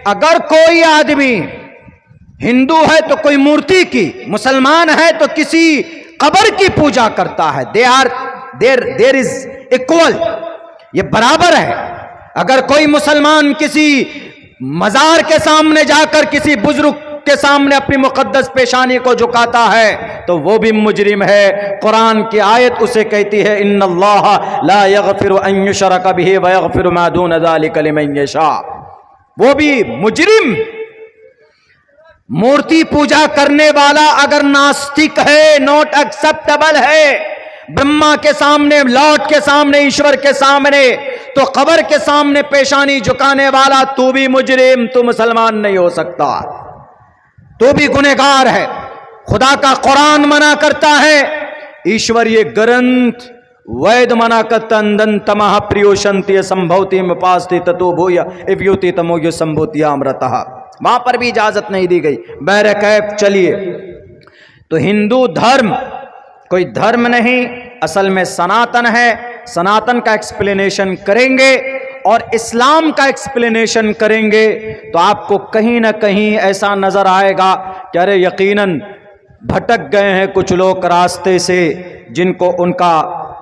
अगर कोई आदमी हिंदू है तो कोई मूर्ति की, मुसलमान है तो किसी कब्र की पूजा करता है, देयर इज इक्वल, ये बराबर है। अगर कोई मुसलमान किसी मजार के सामने जाकर किसी बुजुर्ग के सामने अपनी मुकद्दस पेशानी को झुकाता है तो वो भी मुजरिम है। कुरान की आयत उसे कहती है, इन्नल्लाह ला यगफिरु अन युशरका बिही व यगफिरु मा दून ज़ालिका लिमन यशा। वो भी मुजरिम। मूर्ति पूजा करने वाला अगर नास्तिक है, नॉट एक्सेप्टेबल है, ब्रह्मा के सामने, लॉर्ड के सामने, ईश्वर के सामने, तो कब्र के सामने पेशानी झुकाने वाला तू भी मुजरिम, तू मुसलमान नहीं हो सकता, तो भी गुनहगार है। खुदा का कुरान मना करता है, ईश्वरीय ग्रंथ वैद मना करतन तमह प्रियोशंति संभवती में पास्ति ततो भूया इव्युति तमोय संभूति अमृतः, वहां पर भी इजाजत नहीं दी गई। बहरकैफ चलिए, तो हिंदू धर्म कोई धर्म नहीं, असल में सनातन है। सनातन का एक्सप्लेनेशन करेंगे और इस्लाम का एक्सप्लेनेशन करेंगे तो आपको कहीं ना कहीं ऐसा नजर आएगा कि अरे यकीनन भटक गए हैं कुछ लोग रास्ते से, जिनको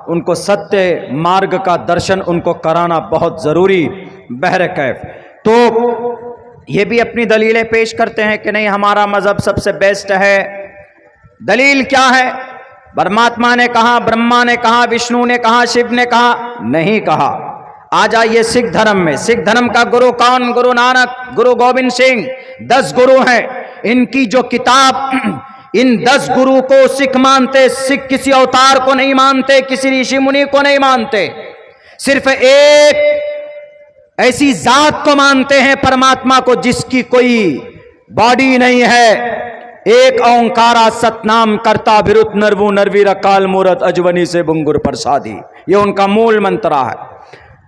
उनको सत्य मार्ग का दर्शन उनको कराना बहुत जरूरी। बहरकैफ तो ये भी अपनी दलीलें पेश करते हैं कि नहीं हमारा मजहब सबसे बेस्ट है। दलील क्या है? परमात्मा ने कहा, ब्रह्मा ने कहा, विष्णु ने कहा, शिव ने कहा? नहीं कहा। आ जाइए सिख धर्म में। सिख धर्म का गुरु कौन? गुरु नानक, गुरु गोविंद सिंह। 10 गुरु हैं। इनकी जो किताब, इन 10 गुरु को सिख मानते। सिख किसी अवतार को नहीं मानते, किसी ऋषि मुनि को नहीं मानते, सिर्फ एक ऐसी जात को मानते हैं, परमात्मा को, जिसकी कोई बॉडी नहीं है। एक ओंकारा सतनाम करता बिरुत नरवु नरवीर काल मूरत अजवनी से बुंगुर प्रसादी, ये उनका मूल मंत्रा है।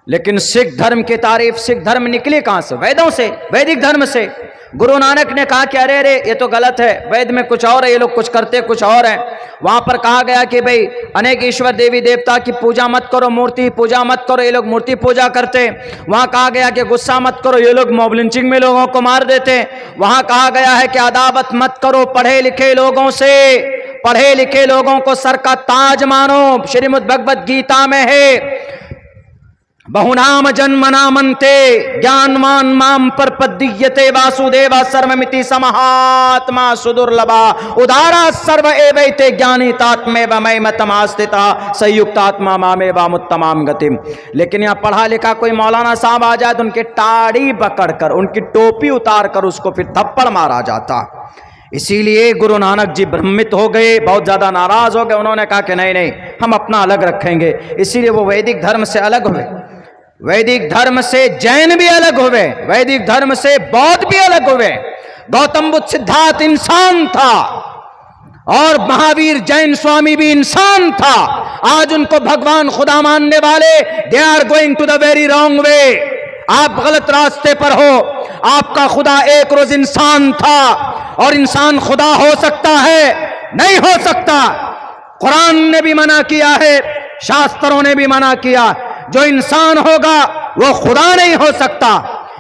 लेकिन सिख धर्म की तारीफ, सिख धर्म निकले कहां से? वेदों से, वैदिक धर्म से। गुरु नानक ने कहा कि अरे अरे ये तो गलत है, वेद में कुछ और है, ये लोग कुछ करते कुछ और है। वहां पर कहा गया कि भाई अनेक ईश्वर देवी देवता की पूजा मत करो, मूर्ति पूजा मत करो, ये लोग मूर्ति पूजा करते। वहां कहा गया कि गुस्सा मत करो, ये लोग मॉब लिंचिंग में लोगों को मार देते। वहां कहा गया है कि अदावत मत करो पढ़े लिखे लोगों से, पढ़े लिखे लोगों को सर का ताज मानो। श्रीमद् भगवद गीता में है, बहुनाम जन्मनामन्ते ज्ञानवान माम परपद्यते वासुदेवा सर्वमिति समहात्मा सुदुर्लभा उदारा सर्व एवैते ज्ञानीतात्मेव मयमतमास्थिता संयुक्तात्मा मामेवामुत्तमाम गतिम। लेकिन यहाँ पढ़ा लिखा कोई मौलाना साहब आ जाए तो उनकी टाड़ी पकड़कर, उनकी टोपी उतार कर उसको फिर थप्पड़ मारा जाता। इसीलिए गुरु नानक जी भ्रमित हो गए, बहुत ज्यादा नाराज हो गए। उन्होंने कहा कि नहीं नहीं, हम अपना अलग रखेंगे। इसीलिए वो वैदिक धर्म से अलग हुए, वैदिक धर्म से जैन भी अलग हुए, वैदिक धर्म से बौद्ध भी अलग हुए। गौतम बुद्ध सिद्धार्थ इंसान था और महावीर जैन स्वामी भी इंसान था। आज उनको भगवान खुदा मानने वाले, they are going to the very wrong way. आप गलत रास्ते पर हो। आपका खुदा एक रोज इंसान था और इंसान खुदा हो सकता है? नहीं हो सकता। कुरान ने भी मना किया है, शास्त्रों ने भी मना किया। जो इंसान होगा वो खुदा नहीं हो सकता,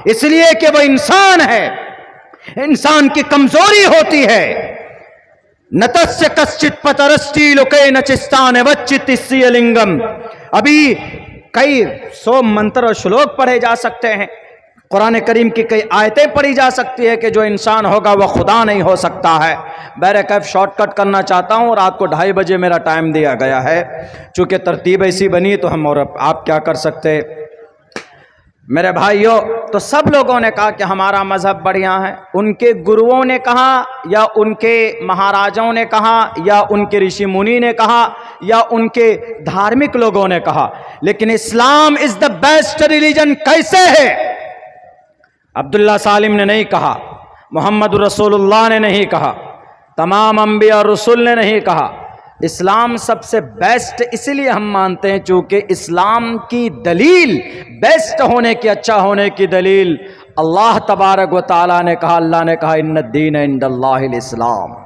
इसलिए कि वो इंसान है। इंसान की कमजोरी होती है। नतस्य कश्चित पतरस्टी लोके नचिस्तान वच्चितिस्य लिंगम। अभी कई 100 मंत्र और श्लोक पढ़े जा सकते हैं, कुरान करीम की कई आयतें पढ़ी जा सकती है कि जो इंसान होगा वह खुदा नहीं हो सकता है। बहरकैफ शॉर्टकट करना चाहता हूँ, रात को 2:30 बजे मेरा टाइम दिया गया है। चूँकि तरतीब ऐसी बनी तो हम और आप क्या कर सकते। मेरे भाइयों, तो सब लोगों ने कहा कि हमारा मजहब बढ़िया है। उनके गुरुओं ने कहा या उनके महाराजाओं ने कहा या उनके ऋषि मुनि ने कहा या उनके धार्मिक लोगों ने कहा, लेकिन इस्लाम इज द बेस्ट रिलीजन कैसे है? अब्दुल्ला सालिम ने नहीं कहा, मोहम्मद रसूलुल्लाह ने नहीं कहा, तमाम अंबिया रसूल ने नहीं कहा। इस्लाम सबसे बेस्ट इसलिए हम मानते हैं चूंकि इस्लाम की दलील, बेस्ट होने की, अच्छा होने की दलील अल्लाह तबारक व तआला ने कहा। अल्लाह ने कहा इन्नद्दीन इंदल्लाहिल इस्लाम।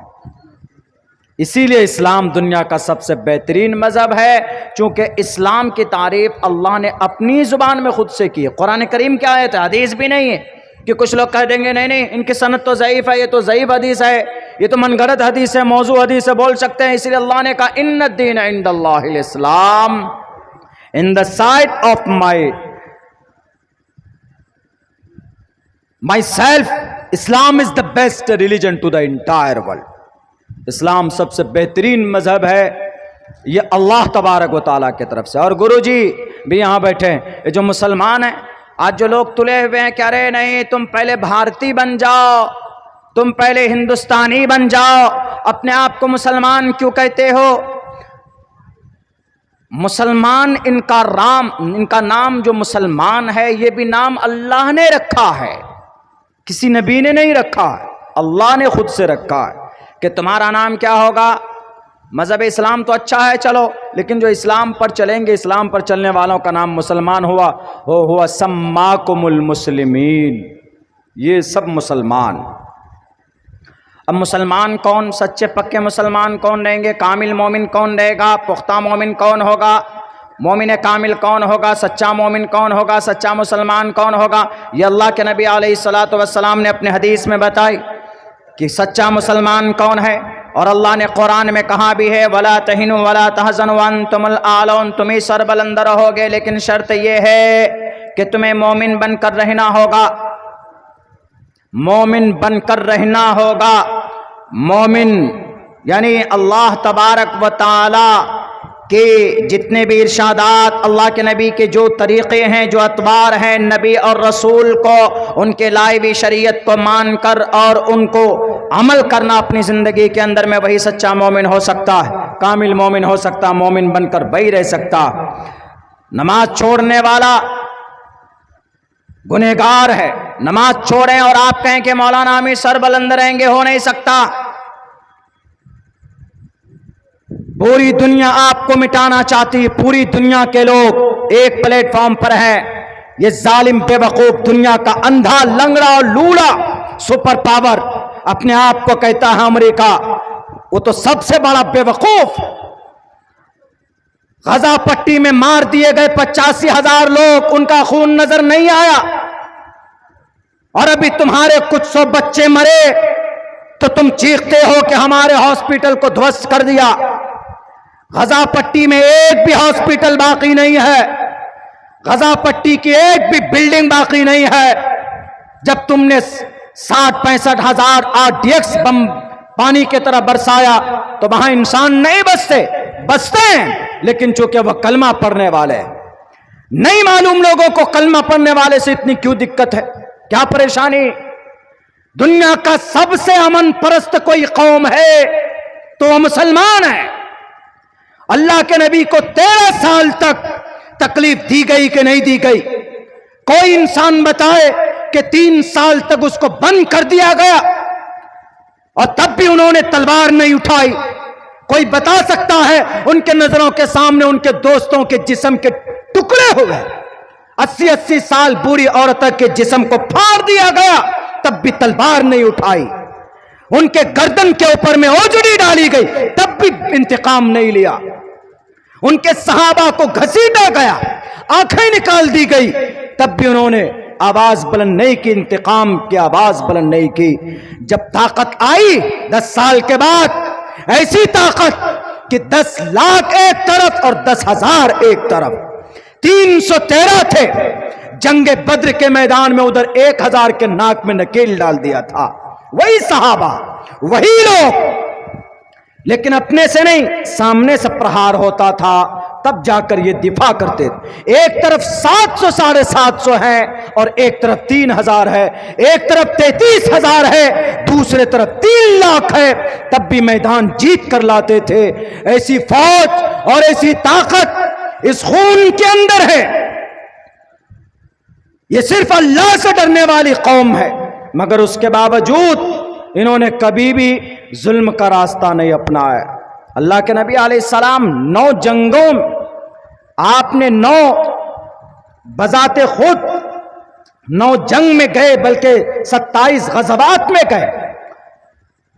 इसीलिए इस्लाम दुनिया का सबसे बेहतरीन मजहब है, चूंकि इस्लाम की तारीफ अल्लाह ने अपनी जुबान में खुद से की है। कुरान करीम क्या है? हदीस भी नहीं है, कि कुछ लोग कह देंगे नहीं नहीं इनकी सनद तो ज़ईफ़ है, ये तो ज़ईफ़ हदीस है, ये तो मनगढ़ंत हदीस है, मौजू हदीस है, बोल सकते हैं। इसलिए अल्लाह ने कहा इन्न दीन इंदल्लाहिल इस्लाम, in the sight of myself Islam is the best religion to the entire world. इस्लाम सबसे बेहतरीन मजहब है, ये अल्लाह तबारक व तआला की तरफ से। और गुरु जी भी यहाँ बैठे हैं, ये जो मुसलमान हैं, आज जो लोग तुले हुए हैं, कह रहे नहीं तुम पहले भारतीय बन जाओ, तुम पहले हिंदुस्तानी बन जाओ, अपने आप को मुसलमान क्यों कहते हो? मुसलमान इनका नाम जो मुसलमान है, ये भी नाम अल्लाह ने रखा है, किसी नबी ने नहीं रखा है, अल्लाह ने खुद से रखा है कि तुम्हारा नाम क्या होगा। मज़हब इस्लाम तो अच्छा है चलो, लेकिन जो इस्लाम पर चलेंगे, इस्लाम पर चलने वालों का नाम मुसलमान हुआ सम्माकुमुल मुस्लिमीन, ये सब मुसलमान। अब मुसलमान कौन, सच्चे पक्के मुसलमान कौन रहेंगे, कामिल मोमिन कौन रहेगा, पुख्ता मोमिन कौन होगा, मोमिन कामिल कौन होगा, सच्चा मोमिन कौन होगा, सच्चा मुसलमान कौन होगा? ये अल्लाह के नबी अलैहिस्सलातु वस्सलाम ने अपने हदीस में बताई कि सच्चा मुसलमान कौन है। और अल्लाह ने कुरान में कहा भी है वला तहिनु वला तहज़नु वअंतुमुल आलौन, तुम ही सरबलंद रहोगे, लेकिन शर्त यह है कि तुम्हें मोमिन बनकर रहना होगा, मोमिन बनकर रहना होगा। मोमिन यानी अल्लाह तबारक व तआला के जितने भी इरशादात, अल्लाह के नबी के जो तरीक़े हैं, जो अतबार हैं नबी और रसूल को, उनके लाई हुई शरीयत को मानकर और उनको अमल करना अपनी ज़िंदगी के अंदर में, वही सच्चा मोमिन हो सकता है, कामिल मोमिन हो सकता, मोमिन बनकर वही रह सकता। नमाज छोड़ने वाला गुनहगार है, नमाज छोड़ें और आप कहें कि मौलाना हम सर बुलंद रहेंगे, हो नहीं सकता। पूरी दुनिया आपको मिटाना चाहती है, पूरी दुनिया के लोग एक प्लेटफॉर्म पर हैं। ये जालिम बेवकूफ दुनिया का अंधा लंगड़ा और लूला सुपर पावर अपने आप को कहता है अमेरिका, वो तो सबसे बड़ा बेवकूफ। गजा पट्टी में मार दिए गए 85,000 लोग, उनका खून नजर नहीं आया, और अभी तुम्हारे कुछ 100 बच्चे मरे तो तुम चीखते हो कि हमारे हॉस्पिटल को ध्वस्त कर दिया। गजा पट्टी में एक भी हॉस्पिटल बाकी नहीं है, गजा पट्टी की एक भी बिल्डिंग बाकी नहीं है। जब तुमने 60-65 हजार RDX बम पानी की तरह बरसाया तो वहां इंसान नहीं बसते हैं, लेकिन चूंकि वह कलमा पढ़ने वाले नहीं, मालूम लोगों को कलमा पढ़ने वाले से इतनी क्यों दिक्कत है, क्या परेशानी। दुनिया का सबसे अमन परस्त कोई कौम है तो वह मुसलमान है। अल्लाह के नबी को 13 साल तक तकलीफ दी गई कि नहीं दी गई? कोई इंसान बताए कि 3 साल तक उसको बंद कर दिया गया और तब भी उन्होंने तलवार नहीं उठाई। कोई बता सकता है उनके नजरों के सामने उनके दोस्तों के जिस्म के टुकड़े हो गए, 80-80 साल बूढ़ी औरत के जिस्म को फाड़ दिया गया, तब भी तलवार नहीं उठाई। उनके गर्दन के ऊपर में ओजड़ी डाली गई, तब भी इंतकाम नहीं लिया। उनके सहाबा को घसीटा गया, आंखें निकाल दी गई, तब भी उन्होंने आवाज बुलंद नहीं की, इंतकाम की आवाज बुलंद नहीं की। जब ताकत आई 10 साल के बाद, ऐसी ताकत कि 10 लाख एक तरफ और 10,000 एक तरफ, 313 थे। जंगे बद्र के मैदान में उधर 1,000 के नाक में नकेल डाल दिया था, वही सहाबा, वही लोग, लेकिन अपने से नहीं, सामने से प्रहार होता था, तब जाकर ये दिफा करते थे। एक तरफ 700 750 है और एक तरफ 3,000 है, एक तरफ 33,000 है, दूसरे तरफ 3 लाख है, तब भी मैदान जीत कर लाते थे। ऐसी फौज और ऐसी ताकत इस खून के अंदर है। ये सिर्फ अल्लाह से डरने वाली कौम है, मगर उसके बावजूद इन्होंने कभी भी जुल्म का रास्ता नहीं अपनाया। अल्लाह के नबी अलैहिस्सलाम 9 जंगों में, आपने 9 बजाते खुद 9 जंग में गए, बल्कि 27 गज़वात में गए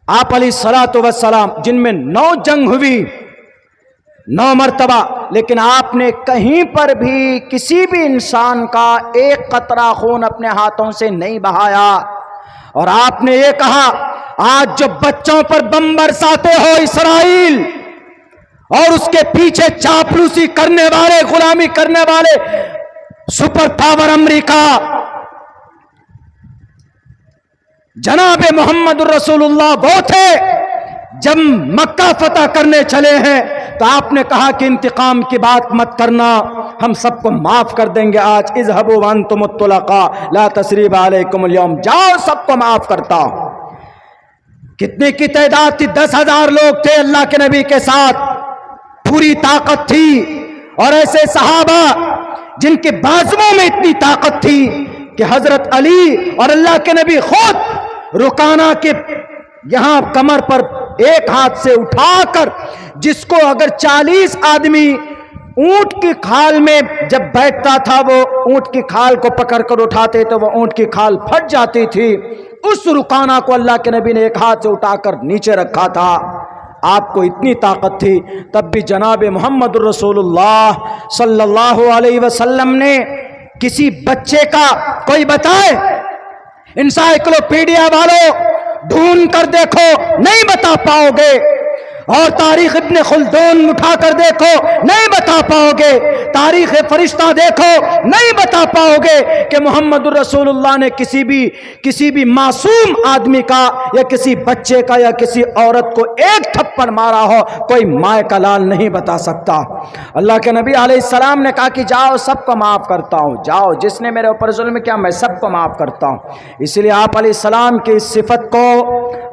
आप अलैहिस्सलातु वस्सलाम, जिनमें 9 जंग हुई। 9 मर्तबा, लेकिन आपने कहीं पर भी किसी भी इंसान का एक कतरा खून अपने हाथों से नहीं बहाया। और आपने ये कहा, आज जो बच्चों पर बम बरसाते हो इसराइल और उसके पीछे चापलूसी करने वाले, गुलामी करने वाले सुपर पावर अमेरिका, जनाबे मोहम्मद रसूलुल्लाह वो थे जब मक्का फतह करने चले हैं तो आपने कहा कि इंतकाम की बात मत करना, हम सबको माफ कर देंगे। आज इज़हबू व अंतुम तुलका ला तसरीब अलैकुमुल यौम, जाओ सबको माफ करता हूं। कितने की तादाद थी? 10,000 लोग थे अल्लाह के नबी के साथ, पूरी ताकत थी। और ऐसे सहाबा जिनके बाजुओं में इतनी ताकत थी कि हजरत अली और अल्लाह के नबी खुद रुकाना के यहां कमर पर एक हाथ से उठाकर, जिसको अगर 40 आदमी ऊंट की खाल में जब बैठता था वो ऊंट की खाल को पकड़कर उठाते तो वो ऊंट की खाल फट जाती थी, उस रुकाना को अल्लाह के नबी ने एक हाथ से उठाकर नीचे रखा था। आपको इतनी ताकत थी, तब भी जनाबे मोहम्मद रसूलुल्लाह सल्लल्लाहु अलैहि वसल्लम ने किसी बच्चे का, कोई बताए, इंसाइक्लोपीडिया वालों ढूंढ कर देखो नहीं बता पाओगे, और तारीख इब्ने खुल्दून उठा कर देखो नहीं बता पाओगे, तारीख फरिश्ता देखो नहीं बता पाओगे कि मोहम्मद रसूलुल्लाह ने किसी भी मासूम आदमी का या किसी बच्चे का या किसी औरत को एक थप्पड़ मारा हो, कोई माए का लाल नहीं बता सकता। अल्लाह के नबी अलैहिस्सलाम ने कहा कि जाओ सबको माफ करता हूँ, जाओ जिसने मेरे ऊपर जुल्म किया मैं सबको माफ करता हूँ। इसलिए आप अलैहिस्सलाम की इस सिफत को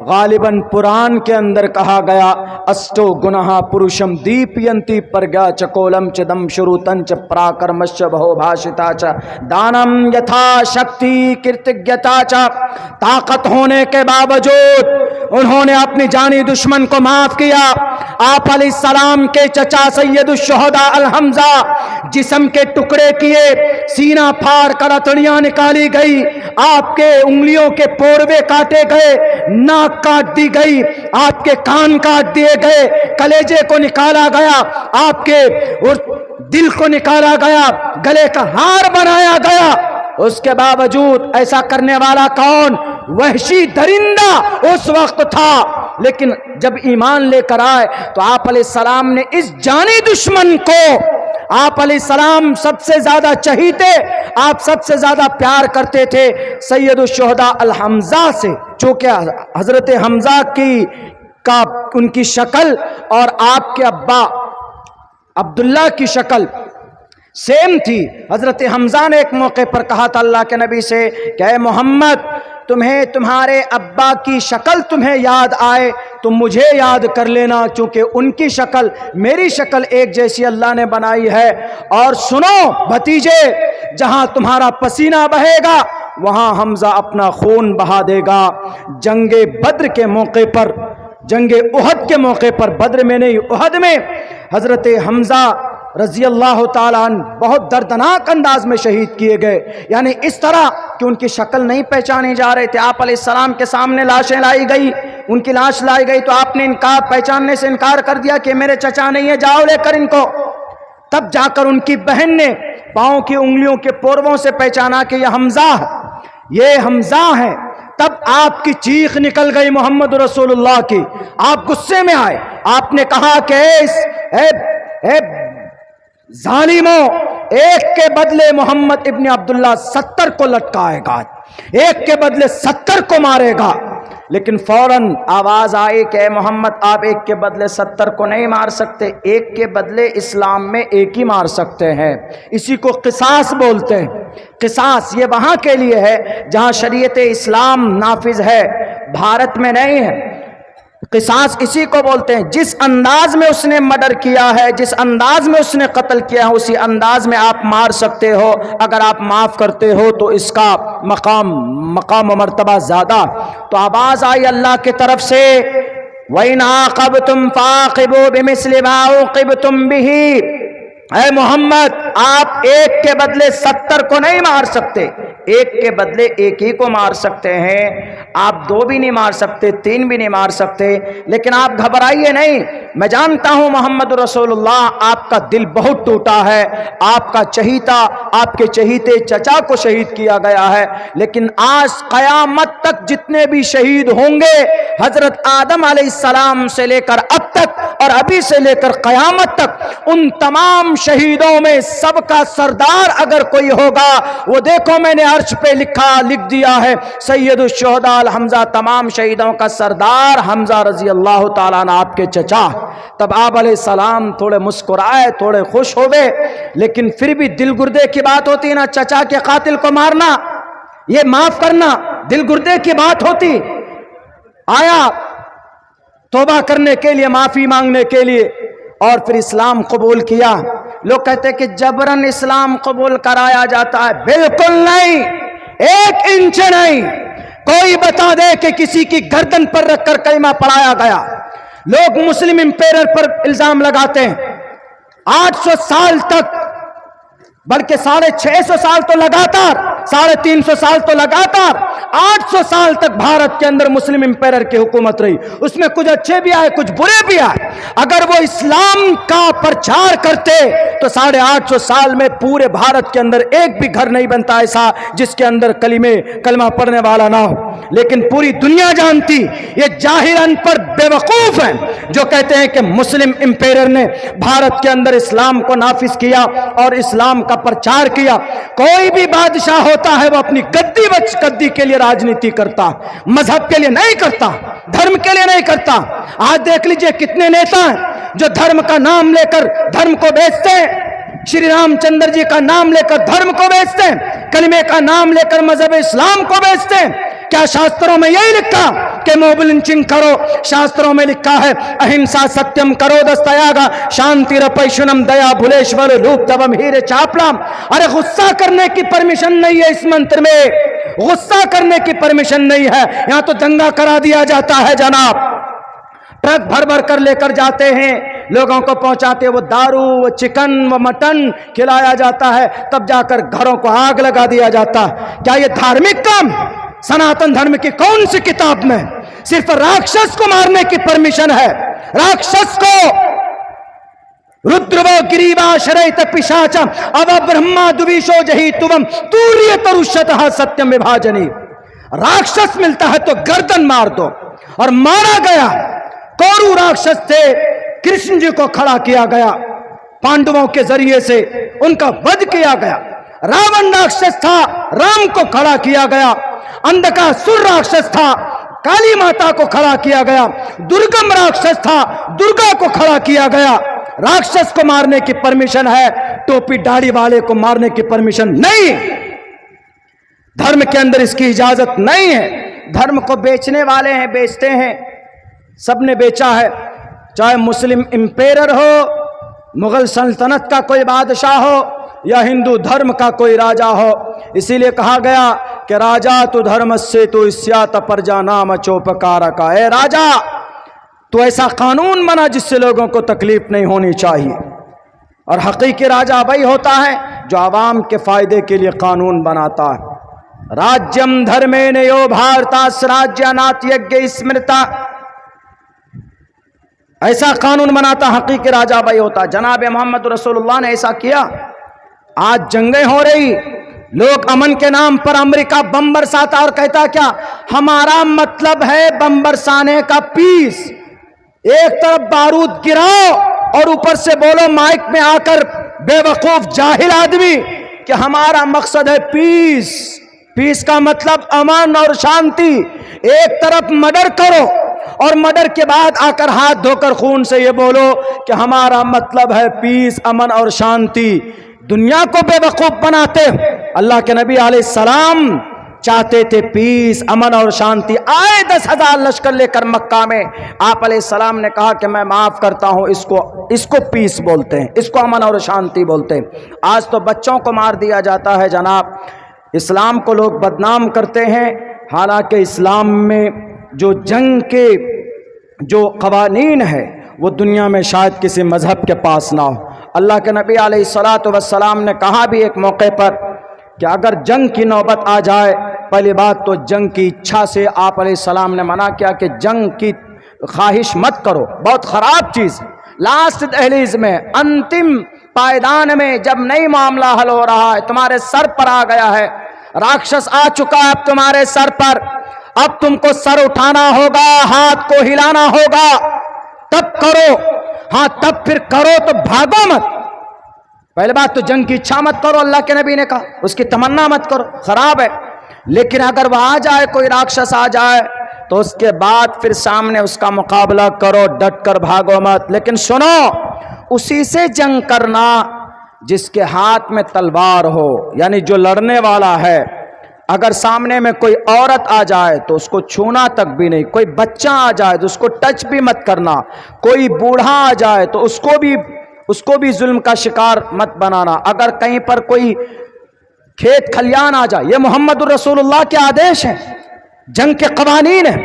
गालिबन पुराण के अंदर कहा गया, अष्टो गुनाह पुरुषम दीपयंती प्रज्ञा चकोलम चदम शुरुतंच पराक्रमश्च बहु भाषिता च दानम यथा शक्ति कृतज्ञता च। ताकत होने के बावजूद उन्होंने अपनी जानी दुश्मन को माफ किया। आप अलैहिस्सलाम के चचा सैयदुश्शुहदा अल हमजा जिस्म के टुकड़े किए, सीना फाड़ कर अतड़ियां निकाली गई, आपके उंगलियों के पोड़वे काटे गए, नाक काट दी गई, आपके कान काट दिए गए, कलेजे को निकाला गया, आपके और दिल को निकाला गया, गले का हार बनाया गया। उसके बावजूद ऐसा करने वाला कौन? वहशी दरिंदा उस वक्त था। लेकिन जब ईमान लेकर आए तो आप अलैहिस्सलाम ने इस जानी दुश्मन को, आप अलैहिस्सलाम सबसे ज्यादा चहीते, आप सबसे ज्यादा प्यार करते थे सैयदुश्शुहदा अल हमजा से, चूंकि हजरत हमजा का उनकी शक्ल और आपके अब्बा अब्दुल्ला की शक्ल सेम थी। हजरत हमजा ने एक मौके पर कहा था अल्लाह के नबी से कि ऐ मोहम्मद, तुम्हें तुम्हारे अब्बा की शक्ल तुम्हें याद आए तो मुझे याद कर लेना, क्योंकि उनकी शक्ल मेरी शक्ल एक जैसी अल्लाह ने बनाई है। और सुनो भतीजे, जहां तुम्हारा पसीना बहेगा वहां हमजा अपना खून बहा देगा। जंगे बद्र के मौके पर, जंगे उहद के मौके पर, बद्र में नहीं उहद में हजरत हमजा रजी अल्लाह ताला बहुत दर्दनाक अंदाज में शहीद किए गए। यानी इस तरह कि उनकी शक्ल नहीं पहचानी जा रहे थे। आप अलैहिस्सलाम के सामने लाशें लाई गई, उनकी लाश लाई गई तो आपने पहचानने से इनकार कर दिया कि मेरे चचा नहीं है, जाओ लेकर इनको। तब जाकर उनकी बहन ने पांव की उंगलियों के पोरवों से पहचाना कि यह हमजा है, ये हमजा है। तब आपकी चीख निकल गई मोहम्मद रसूलुल्लाह की, आप गुस्से में आए, आपने कहा कि जालिमों, एक के बदले मोहम्मद इब्ने अब्दुल्ला 70 को लटकाएगा, एक के बदले 70 को मारेगा। लेकिन फौरन आवाज आई कि मोहम्मद आप एक के बदले 70 को नहीं मार सकते, एक के बदले इस्लाम में एक ही मार सकते हैं। इसी को किसास बोलते हैं। किसास ये वहां के लिए है जहां शरीयत इस्लाम नाफिज है, भारत में नहीं है। किसास इसी को बोलते हैं, जिस अंदाज में उसने मर्डर किया है, जिस अंदाज में उसने कत्ल किया है, उसी अंदाज में आप मार सकते हो। अगर आप माफ करते हो तो इसका मकाम मर्तबा ज्यादा। तो आवाज आई अल्लाह की तरफ से, वइन आक़बतुम फ़ाक़िबू बिमिस्लि मा उक़िबतुम बिही। ऐ मोहम्मद, आप एक के बदले 70 को नहीं मार सकते, एक के बदले एक ही को मार सकते हैं। आप 2 भी नहीं मार सकते, 3 भी नहीं मार सकते, लेकिन आप घबराइए नहीं। मैं जानता हूं मोहम्मद रसूलुल्लाह आपका दिल बहुत टूटा है, आपका चहीता, आपके चहीते चचा को शहीद किया गया है, लेकिन आज कयामत तक जितने भी शहीद होंगे हजरत आदम अलैहिस्सलाम से लेकर अब तक और अभी से लेकर कयामत तक, उन तमाम शहीदों में सबका सरदार अगर कोई होगा, वो देखो मैंने अर्श पे लिख दिया है सैयदुश शुहदा हमजा, तमाम शहीदों का सरदार हमजा रजी अल्लाह ताला अन्हु आपके चचा। तब आप अलैहिस्सलाम थोड़े मुस्कुराए, थोड़े खुश हो गए, लेकिन फिर भी दिल गुर्दे की बात होती है ना, चचा के कातिल को मारना, ये माफ करना दिल गुर्दे की बात होती। आया तौबा करने के लिए, माफी मांगने के लिए, और फिर इस्लाम कबूल किया। लोग कहते हैं कि जबरन इस्लाम कबूल कराया जाता है, बिल्कुल नहीं, 1 इंच नहीं। कोई बता दे कि किसी की गर्दन पर रखकर कलमा पढ़ाया गया। लोग मुस्लिम इंपेरर पर इल्जाम लगाते हैं, 800 साल तक, बल्कि 650 साल तो लगातार, 350 साल तो लगातार, 800 साल तक भारत के अंदर मुस्लिम इंपेरर की हुकूमत रही। उसमें कुछ अच्छे भी आए, कुछ बुरे भी आए। अगर वो इस्लाम का प्रचार करते तो 850 साल में पूरे भारत के अंदर एक भी घर नहीं बनता ऐसा जिसके अंदर कलमा पढ़ने वाला ना हो। लेकिन पूरी दुनिया जानती, ये जाहिर अनपढ़ बेवकूफ हैं जो कहते हैं कि मुस्लिम इंपेरर ने भारत के अंदर इस्लाम को नाफिज किया और इस्लाम का प्रचार किया। कोई भी बादशाह होता है वो अपनी गद्दी के लिए राजनीति करता, मजहब के लिए नहीं करता, धर्म के लिए नहीं करता। आज देख लीजिए कितने नेता हैं जो धर्म का नाम लेकर धर्म को बेचते हैं, श्री रामचंद्र जी का नाम लेकर धर्म को बेचते हैं, कलमे का नाम लेकर मजहब इस्लाम को बेचते हैं। क्या शास्त्रों में यही लिखा कि मोब लिंचिंग करो? शास्त्रों में लिखा है अहिंसा सत्यम करो दस्तयागा शांति रपैशुनम दया भुलेश्वर रूप तवम हीरे चापलाम। अरे गुस्सा करने की परमिशन नहीं है इस मंत्र में, गुस्सा करने की परमिशन नहीं है। यहां तो दंगा करा दिया जाता है जनाब, ट्रक भर भर कर लेकर जाते हैं, लोगों को पहुंचाते, वो दारू, वो चिकन, वो मटन खिलाया जाता है, तब जाकर घरों को आग लगा दिया जाता। क्या ये धार्मिक काम? सनातन धर्म की कौन सी किताब में सिर्फ राक्षस को मारने की परमिशन है? राक्षस को रुद्रवो गिरीवा शरैत पिशाचम अब ब्रह्मा दुविशो जही तुवम तूर्य तरुषतः सत्यम विभाजनी। राक्षस मिलता है तो गर्दन मार दो, और मारा गया। कौरव राक्षस थे, कृष्ण जी को खड़ा किया गया, पांडवों के जरिए से उनका वध किया गया। रावण राक्षस था, राम को खड़ा किया गया। अंधकासुर राक्षस था, काली माता को खड़ा किया गया। दुर्गम राक्षस था, दुर्गा को खड़ा किया गया। राक्षस को मारने की परमिशन है, टोपी दाढ़ी वाले को मारने की परमिशन नहीं। धर्म के अंदर इसकी इजाजत नहीं है। धर्म को बेचने वाले हैं, बेचते हैं, सबने बेचा है, चाहे मुस्लिम इंपेरर हो, मुगल सल्तनत का कोई बादशाह हो, या हिंदू धर्म का कोई राजा हो। इसीलिए कहा गया कि राजा तू धर्म से तो इस्यात प्रजा नाम चौपकार का। ए राजा, तो ऐसा कानून बना जिससे लोगों को तकलीफ नहीं होनी चाहिए। और हकीकी राजा वही होता है जो आवाम के फायदे के लिए कानून बनाता है। राज्यम धर्मेण यो भारतास राज्यानाथ यज्ञ स्मृता, ऐसा कानून बनाता हकीकी राजा वही होता। जनाब मोहम्मद रसूलुल्लाह ने ऐसा किया। आज जंगें हो रही, लोग अमन के नाम पर अमेरिका बम बरसाता और कहता क्या, हमारा मतलब है बम बरसाने का पीस। एक तरफ बारूद गिराओ और ऊपर से बोलो माइक में आकर बेवकूफ जाहिल आदमी कि हमारा मकसद है पीस। पीस का मतलब अमन और शांति। एक तरफ मर्डर करो और मर्डर के बाद आकर हाथ धोकर खून से ये बोलो कि हमारा मतलब है पीस, अमन और शांति। दुनिया को बेवकूफ बनाते। अल्लाह के नबी अलैहिस्सलाम चाहते थे पीस, अमन और शांति। आए 10,000 लश्कर लेकर मक्का में, आप अलैहिस्सलाम ने कहा कि मैं माफ करता हूं, इसको पीस बोलते हैं, इसको अमन और शांति बोलते हैं। आज तो बच्चों को मार दिया जाता है जनाब। इस्लाम को लोग बदनाम करते हैं, हालांकि इस्लाम में जो जंग के जो कवानीन है वो दुनिया में शायद किसी मजहब के पास ना हो। अल्लाह के नबी अलैहिस्सलातु वस्सलाम ने कहा भी एक मौके पर कि अगर जंग की नौबत आ जाए, पहली बात तो जंग की इच्छा से आप अलैहिस्सलाम ने मना किया कि जंग की ख्वाहिश मत करो, बहुत खराब चीज। लास्ट दहलीज में, अंतिम पायदान में, जब नई मामला हल हो रहा है, तुम्हारे सर पर आ गया है, राक्षस आ चुका है अब तुम्हारे सर पर, अब तुमको सर उठाना होगा, हाथ को हिलाना होगा, तब करो। हाँ तब फिर करो, तो भागो मत। पहले बात तो जंग की इच्छा मत करो, अल्लाह के नबी ने कहा, उसकी तमन्ना मत करो, खराब है। लेकिन अगर वह आ जाए, कोई राक्षस आ जाए, तो उसके बाद फिर सामने उसका मुकाबला करो, डट कर भागो मत। लेकिन सुनो, उसी से जंग करना जिसके हाथ में तलवार हो, यानी जो लड़ने वाला है। अगर सामने में कोई औरत आ जाए तो उसको छूना तक भी नहीं, कोई बच्चा आ जाए तो उसको टच भी मत करना, कोई बूढ़ा आ जाए तो उसको भी जुल्म का शिकार मत बनाना। अगर कहीं पर कोई खेत खलियान आ जाए, ये मोहम्मद रसूलुल्लाह के आदेश हैं, जंग के कवानीन है,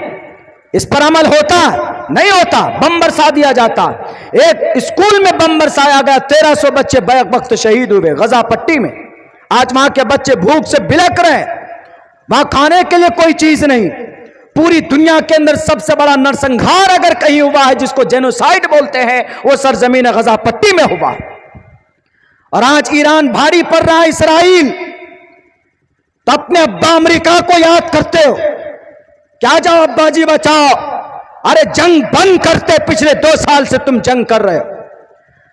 इस पर अमल होता है? नहीं होता, बम बरसा दिया जाता। एक स्कूल में बम बरसाया गया, 1300 बच्चे बैक वक्त शहीद हुए गजा पट्टी में। आज वहां के बच्चे भूख से बिलक रहे हैं, वहां खाने के लिए कोई चीज नहीं। पूरी दुनिया के अंदर सबसे बड़ा नरसंहार अगर कहीं हुआ है, जिसको जेनोसाइड बोलते हैं, वो सरजमीन गजा पट्टी में हुआ। और आज ईरान भारी पड़ रहा है, इसराइल, तो अपने अब्बा अमेरिका को याद करते हो, क्या जाओ अब्बा जी बचाओ। अरे जंग बंद करते, पिछले 2 साल से तुम जंग कर रहे हो,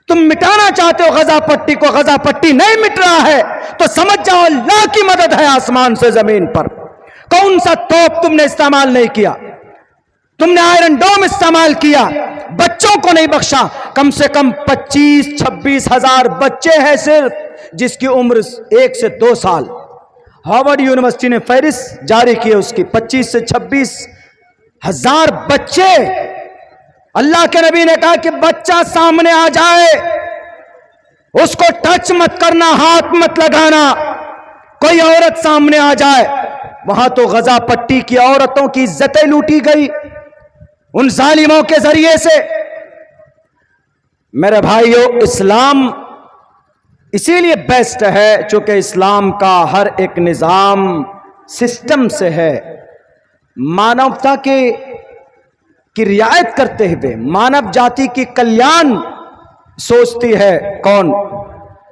तुम मिटाना चाहते हो गजा पट्टी को, गजा पट्टी नहीं मिट रहा है तो समझ जाओ अल्लाह की मदद है आसमान से जमीन पर। कौन सा तोप तुमने इस्तेमाल नहीं किया, तुमने आयरन डोम इस्तेमाल किया, बच्चों को नहीं बख्शा। कम से कम 25-26 हजार बच्चे हैं सिर्फ, जिसकी उम्र 1 से 2 साल। हार्वर्ड यूनिवर्सिटी ने फहरिस्त जारी की है उसकी, 25 से 26 हजार बच्चे। अल्लाह के नबी ने कहा कि बच्चा सामने आ जाए, उसको टच मत करना, हाथ मत लगाना। कोई औरत सामने आ जाए, वहां तो गजा पट्टी की औरतों की इज्जतें लूटी गई उन जालिमों के जरिए से। मेरे भाइयों, इस्लाम इसीलिए बेस्ट है चूंकि इस्लाम का हर एक निजाम सिस्टम से है, मानवता की रियायत करते हुए, मानव जाति की कल्याण सोचती है कौन?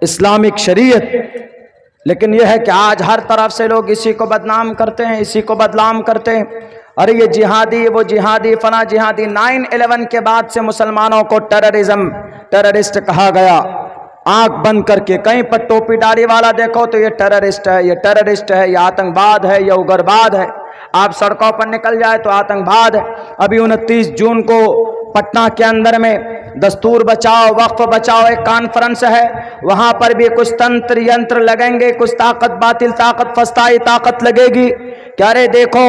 इस्लामिक शरीयत। लेकिन यह है कि आज हर तरफ से लोग इसी को बदनाम करते हैं, इसी को बदनाम करते हैं। अरे ये जिहादी, वो जिहादी, फला जिहादी। 9/11 के बाद से मुसलमानों को टेररिस्ट कहा गया। आंख बंद करके कहीं पर टोपी डाली वाला देखो तो ये टेररिस्ट है, ये टेररिस्ट है, ये आतंकवाद है, ये उग्रवाद है। आप सड़कों पर निकल जाए तो आतंकवाद है। अभी 29 जून को पटना के अंदर में दस्तूर बचाओ वक्फ बचाओ एक कॉन्फ्रेंस है, वहां पर भी कुछ तंत्र यंत्र लगेंगे, कुछ ताकत बातिल ताकत फस्ताई ताकत लगेगी। क्या रे देखो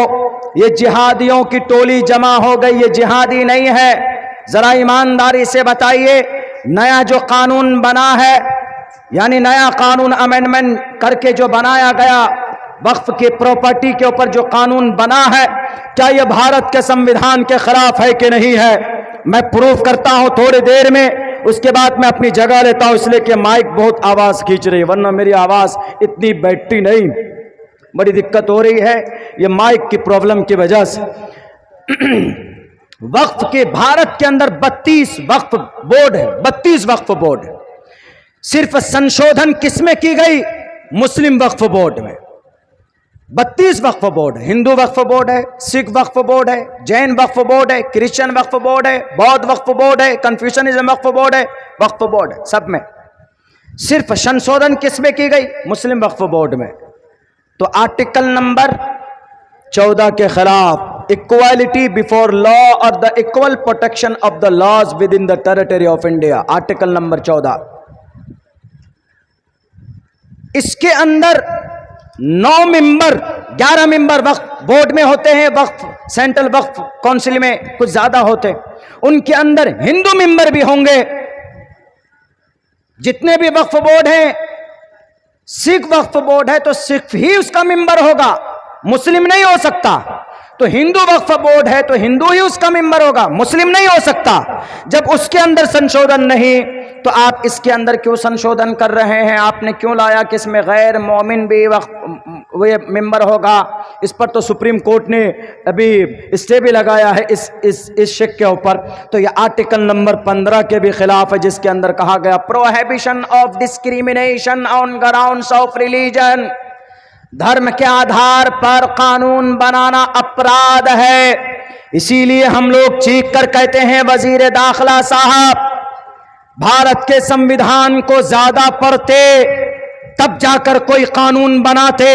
ये जिहादियों की टोली जमा हो गई, ये जिहादी नहीं है। जरा ईमानदारी से बताइए, नया जो कानून बना है, यानी नया कानून अमेंडमेंट करके जो बनाया गया, वक्फ की प्रॉपर्टी के ऊपर जो कानून बना है, क्या यह भारत के संविधान के खिलाफ है कि नहीं है? मैं प्रूफ करता हूं थोड़ी देर में, उसके बाद मैं अपनी जगह लेता हूं, इसलिए कि माइक बहुत आवाज खींच रही है, वरना मेरी आवाज इतनी बैठती नहीं, बड़ी दिक्कत हो रही है ये माइक की प्रॉब्लम की वजह से। वक्फ के भारत के अंदर 32 वक्फ बोर्ड है, 32 वक्फ बोर्ड है। सिर्फ संशोधन किसमें की गई? मुस्लिम वक्फ बोर्ड में 32 वक्फ बोर्ड है। हिंदू वक्फ बोर्ड है, सिख वक्फ बोर्ड है, जैन वक्फ बोर्ड है, क्रिश्चियन वक्फ बोर्ड है, बौद्ध वक्फ बोर्ड है, कन्फ्यूशनिज्म वक्फ बोर्ड है, वक्फ बोर्ड है, सब में। सिर्फ संशोधन किसमें की गई? मुस्लिम वक्फ बोर्ड में। तो आर्टिकल नंबर 14 के खिलाफ, इक्वालिटी बिफोर लॉ और the equal protection of the laws within the territory of India, article number 14। इसके अंदर 9 मेंबर, 11 मेंबर वक्फ बोर्ड में होते हैं, वक्फ सेंट्रल वक्फ काउंसिल में कुछ ज्यादा होते हैं। उनके अंदर हिंदू मेंबर भी होंगे। जितने भी वक्फ बोर्ड हैं, सिख वक्फ बोर्ड है तो सिख ही उसका मेंबर होगा, मुस्लिम नहीं हो सकता। तो हिंदू वक्फ बोर्ड है तो हिंदू ही उसका मेंबर होगा, मुस्लिम नहीं हो सकता। जब उसके अंदर संशोधन नहीं तो आप इसके अंदर क्यों संशोधन कर रहे हैं? आपने क्यों लाया कि इसमें गैर मोमिन भी वे मेंबर होगा? इस पर तो सुप्रीम कोर्ट ने अभी स्टे भी लगाया है इस शिक के ऊपर। तो ये आर्टिकल नंबर 15 के भी खिलाफ है, जिसके अंदर कहा गया prohibition of discrimination on grounds of religion. धर्म के आधार पर कानून बनाना अपराध है। इसीलिए हम लोग चीख कर कहते हैं, वजीर दाखिला साहब भारत के संविधान को ज्यादा पढ़ते तब जाकर कोई कानून बनाते।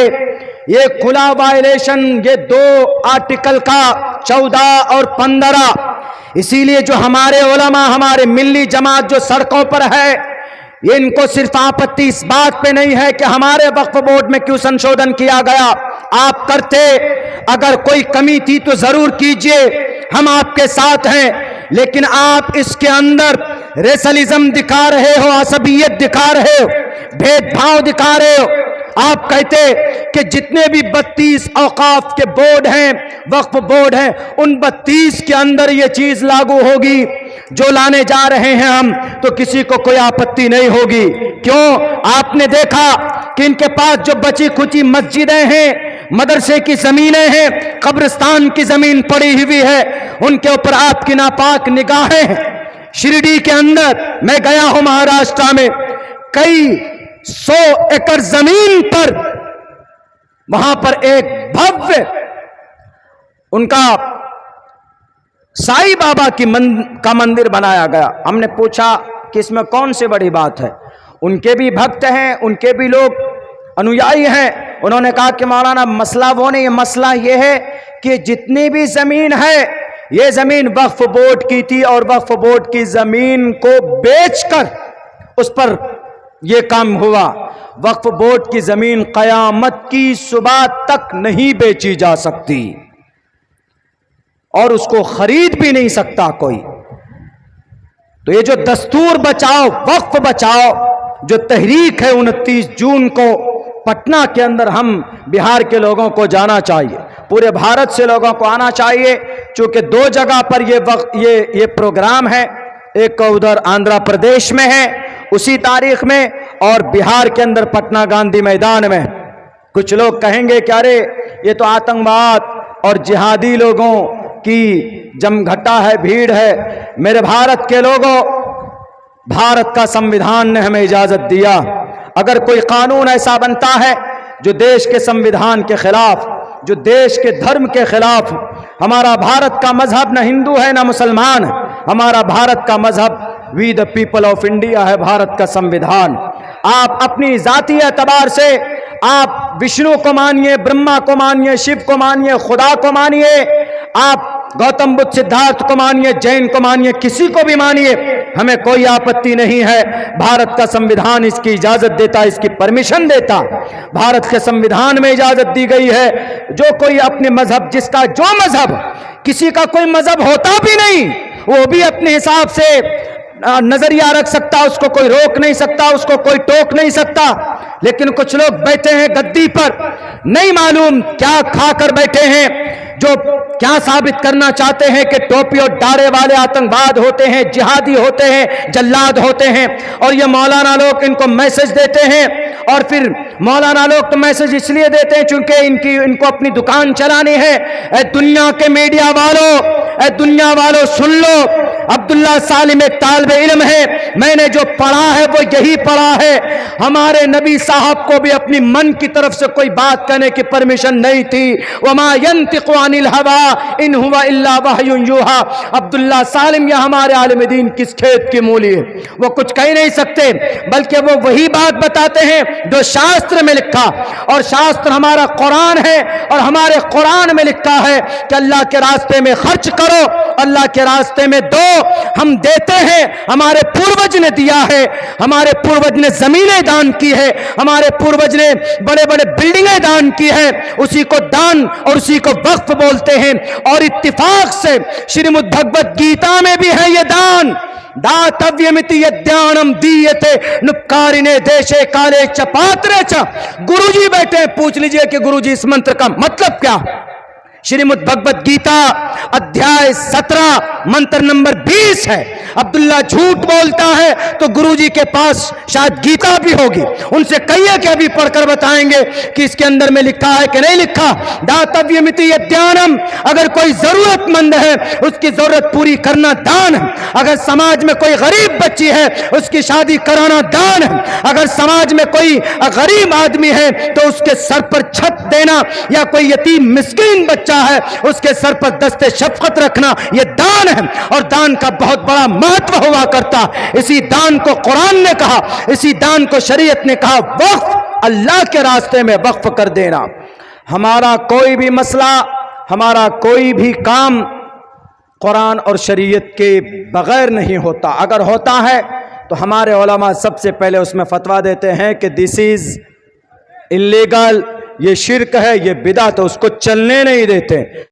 ये खुला वायलेशन, ये 2 आर्टिकल का 14 और 15। इसीलिए जो हमारे उलमा, हमारे मिल्ली जमात जो सड़कों पर है, इनको सिर्फ आपत्ति इस बात पे नहीं है कि हमारे वक्फ बोर्ड में क्यों संशोधन किया गया। आप करते, अगर कोई कमी थी तो जरूर कीजिए, हम आपके साथ हैं। लेकिन आप इसके अंदर रेसलिज्म दिखा रहे हो, असबियत दिखा रहे हो, भेदभाव दिखा रहे हो। आप कहते कि जितने भी 32 औकाफ के बोर्ड हैं, वक्फ बोर्ड हैं, उन 32 के अंदर ये चीज लागू होगी जो लाने जा रहे हैं हम, तो किसी को कोई आपत्ति नहीं होगी। क्यों? आपने देखा कि इनके पास जो बची खुची मस्जिदें हैं, मदरसे की जमीनें हैं, कब्रिस्तान की जमीन पड़ी हुई है, उनके ऊपर आपकी नापाक निगाहें हैं। शिरडी के अंदर मैं गया हूं, महाराष्ट्र में, कई 100 एकड़ जमीन पर वहां पर एक भव्य उनका साईं बाबा का मंदिर बनाया गया। हमने पूछा कि इसमें कौन सी बड़ी बात है? उनके भी भक्त हैं, उनके भी लोग अनुयायी हैं। उन्होंने कहा कि मौलाना मसला वो नहीं है, मसला ये है कि जितनी भी जमीन है, ये जमीन वक्फ बोर्ड की थी और वक्फ बोर्ड की जमीन को बेचकर उस पर यह काम हुआ। वक्फ बोर्ड की जमीन कयामत की सुबह तक नहीं बेची जा सकती और उसको खरीद भी नहीं सकता कोई। तो ये जो दस्तूर बचाओ, वक्फ बचाओ जो तहरीक है, 29 जून को पटना के अंदर हम बिहार के लोगों को जाना चाहिए, पूरे भारत से लोगों को आना चाहिए। चूंकि 2 जगह पर ये प्रोग्राम है, एक उधर आंध्र प्रदेश में है उसी तारीख में, और बिहार के अंदर पटना गांधी मैदान में। कुछ लोग कहेंगे कि अरे ये तो आतंकवाद और जिहादी लोगों की जमघटा है, भीड़ है। मेरे भारत के लोगों, भारत का संविधान ने हमें इजाजत दिया। अगर कोई कानून ऐसा बनता है जो देश के संविधान के खिलाफ, जो देश के धर्म के खिलाफ, हमारा भारत का मजहब न हिंदू है न मुसलमान है, हमारा भारत का मजहब we the people of India है, भारत का संविधान। आप अपनी जातीय एतबार से आप विष्णु को मानिए, ब्रह्मा को मानिए, शिव को मानिए, खुदा को मानिए, आप गौतम बुद्ध, सिद्धार्थ को मानिए, जैन को मानिए, किसी को भी मानिए, हमें कोई आपत्ति नहीं है। भारत का संविधान इसकी इजाजत देता, इसकी परमिशन देता। भारत के संविधान में इजाजत दी गई है, जो कोई अपने मजहब, जिसका जो मजहब, किसी का कोई मजहब होता भी नहीं, वो भी अपने हिसाब से नजरिया रख सकता, उसको कोई रोक नहीं सकता, उसको कोई टोक नहीं सकता। लेकिन कुछ लोग बैठे हैं गद्दी पर, नहीं मालूम क्या खाकर बैठे हैं, जो क्या साबित करना चाहते हैं कि टोपी और डारे वाले आतंकवाद होते हैं, जिहादी होते हैं, जल्लाद होते हैं। और ये मौलाना लोग इनको मैसेज देते हैं, और फिर मौलाना लोग तो मैसेज इसलिए देते हैं चूंकि इनको अपनी दुकान चलानी है। ए दुनिया के मीडिया वालों, ए दुनिया वालों सुन लो, अब्दुल्ला सालिम एक तालिब इल्म है, मैंने जो पढ़ा है वो यही पढ़ा है। हमारे नबी साहब को भी अपनी मन की तरफ से कोई बात कहने की परमिशन नहीं थी। वमा यंतिकु अनिल हवा इन हुवा इल्ला वहयुन यूहा। अब्दुल्ला सालिम या हमारे आलिम दीन किस खेत की मूली है, वो कुछ कह नहीं सकते, बल्कि वो वही बात बताते हैं जो शास्त्र में लिखा। और शास्त्र हमारा कुरान है, और हमारे कुरान में लिखा है कि अल्लाह के रास्ते में खर्च करो, अल्लाह के रास्ते में दो। हम देते हैं, हमारे पूर्वज ने दिया है, हमारे पूर्वज ने जमीनें दान की है, हमारे पूर्वज ने बड़े बड़े बिल्डिंगें दान की है, उसी को दान और उसी को वक्फ बोलते हैं। और इत्तिफाक से श्रीमद् भगवत गीता में भी है ये दान। दातव्यमिति यद्यानम दीयते नुपकारिने देशे काले च पात्रे च। गुरुजी बैठे, पूछ लीजिए कि गुरुजी इस मंत्र का मतलब क्या। श्रीमद् भगवत गीता अध्याय 17 मंत्र नंबर 20 है, अब्दुल्ला झूठ बोलता है तो गुरुजी के पास शायद गीता भी होगी, उनसे कहिए कि अभी पढ़कर बताएंगे कि इसके अंदर में लिखा है कि नहीं लिखा। दातव्यमिति यद्दानम, अगर कोई जरूरतमंद है उसकी जरूरत पूरी करना दान है। अगर समाज में कोई गरीब बच्ची है उसकी शादी कराना दान है। अगर समाज में कोई गरीब आदमी है तो उसके सर पर छत देना, या कोई यतीम मिस्कीन बच्चा है उसके सर पर दस्ते शफकत रखना, यह दान है। और दान का बहुत बड़ा महत्व हुआ करता। इसी दान को कुरान ने कहा, इसी दान को शरीयत ने कहा वक्फ, अल्लाह के रास्ते में वक्फ कर देना। हमारा कोई भी मसला, हमारा कोई भी काम कुरान और शरीयत के बगैर नहीं होता। अगर होता है तो हमारे उलमा सबसे पहले उसमें फतवा देते हैं कि दिस इज इल्लीगल, ये शिर्क है, ये बिदअत है, उसको चलने नहीं देते।